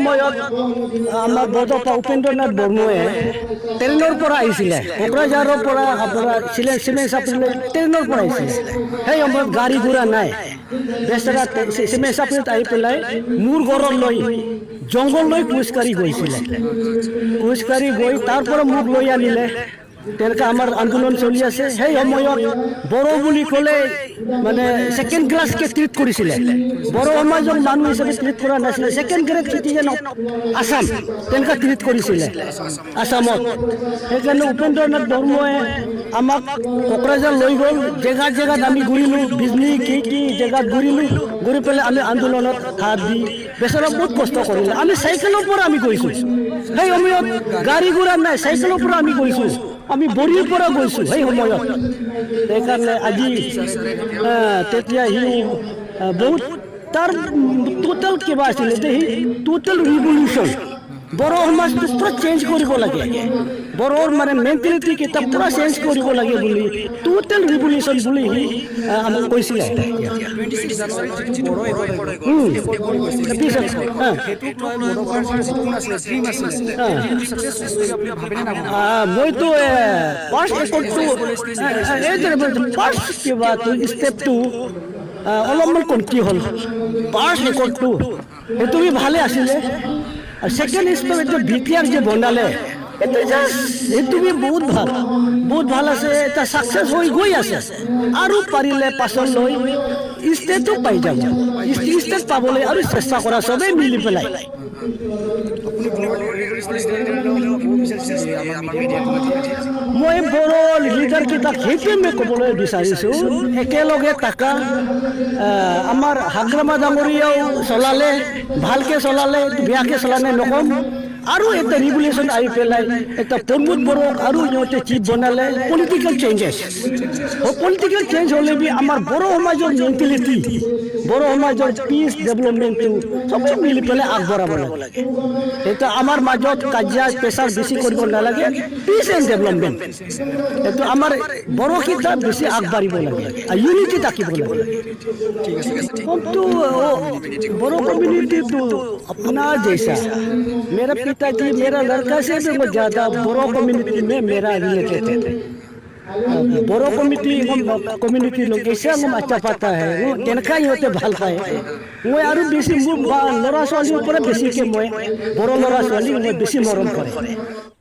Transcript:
সময়ত আমাৰ বৰদেউতা উপেন্দ্ৰনাথ বৰ্মনে ট্ৰেইনৰ পৰা আহিছিলে কোকৰাঝাৰৰ পৰা আপোনাৰ চিমেণ্ট চাপৰিলৈ ট্ৰেইনৰ পৰা আহিছিলে সেই সময়ত গাড়ী ঘোঁৰা নাই বেচেৰা চিমেণ্ট চাপৰিত আহি পেলাই মোৰ ঘৰলৈ জংঘললৈ খোজকাঢ়ি গৈছিলে খোজকাঢ়ি গৈ তাৰ পৰা মোক লৈ আনিলে তেনেকৈ আমাৰ আন্দোলন চলি আছে সেই সময়ত বড়ো বুলি ক'লে মানে ছেকেণ্ড ক্লাছকে ট্ৰিট কৰিছিলে বড়ো সমাজৰ মানুহ হিচাপে ট্ৰিট কৰা নাছিলে second grade citizen of Assam তেনেকৈ ট্ৰিট কৰিছিলে আছামত সেইকাৰণে উপেন্দ্ৰনাথ বৰ্মনে আমাক কোকৰাঝাৰ লৈ গ'ল জেগাত আমি ঘূৰিলোঁ বিজনী কি জেগাত ঘূৰি পেলাই আমি আন্দোলনত হাত দি বেচেৰা বহুত কষ্ট কৰিলে আমি চাইকেলৰ পৰা আমি গৈছোঁ সেই সময়ত গাড়ী ঘোঁৰা নাই চাইকেলৰ পৰা আমি গৈছোঁ আমি বৰিৰ পৰা গৈছোঁ সেই সময়ত সেইকাৰণে আজি তেতিয়া সি বহুত তাৰ টোটেল কিবা আছিলে সি টোটেল ৰিভলিউশ্যন বড়ো সমাজটো পুৰা চেঞ্জ কৰিব লাগে বড়োৰ মানে মেণ্টেলিটি কেইটা পুৰা চেঞ্জ কৰিব লাগে বুলি টোটেল ৰিভলিউশ্যন বুলি সি আমাক কৈছিলে মইতো ফাৰ্ষ্ট কিবা ষ্টেপটো অলপমান কমটি হ'ল ফাৰ্ষ্ট ৰেকৰ্ডটো সেইটো ভালে আছিলে আৰু ছেকেণ্ড ষ্টেপ এইটো বিটিআৰ যে বনালে সেইটো বহুত ভাল আছে এটা ছাকচেছ হৈ গৈ আছে আৰু পাৰিলে পাছলৈ ষ্টেটো পাই যাব ষ্টেট পাবলৈ আৰু চেষ্টা কৰা চবেই মিলি পেলাই মই বড়ো লিডাৰ কেইটাক সেইটোৱে মই ক'বলৈ বিচাৰিছোঁ একেলগে থকা আমাৰ হাগ্ৰামা ডাঙৰীয়াও চলালে ভালকৈ চলালে বেয়াকৈ চলালে নকম আৰু এটা ৰিভলিউশ্যন আহি পেলাই এটা প্ৰমোদ বড়োক আৰু সিহঁতে চিফ বনালে পলিটিকেল চেঞ্জেছ পলিটিকেল চেঞ্জ হ'লে বি আমাৰ বড়ো সমাজৰ মেণ্টেলিটি বড়ো সমাজৰ পিচ ডেভেলপমেণ্টটো চবেই মিলি পেলাই আগবঢ়াব লাগে সেইটো আমাৰ মাজত কাজিয়া প্ৰেছাৰ বেছি কৰিব নালাগে পিচ এণ্ড ডেভেলপমেণ্ট এইটো আমাৰ বড়োকেইটা বেছি আগবাঢ়িব লাগে আৰু ইউনিটি থাকিব লাগে तो बड़ो कम्युनिटी तो अपना जैसा मेरा पिताजी मेरा लड़का से भी वो ज़्यादा बड़ो कम्युनिटी में मेरा रिलेटेड है बड़ो कम्युनिटी लोग ऐसे हम अच्छा पाता है वो तेनका ही होते ভাল पाए वो यारू बेसी लड़ा छोवालीर पर बेसिके मैं बड़ो लड़ा छोवाली मैं बेसी मरम करे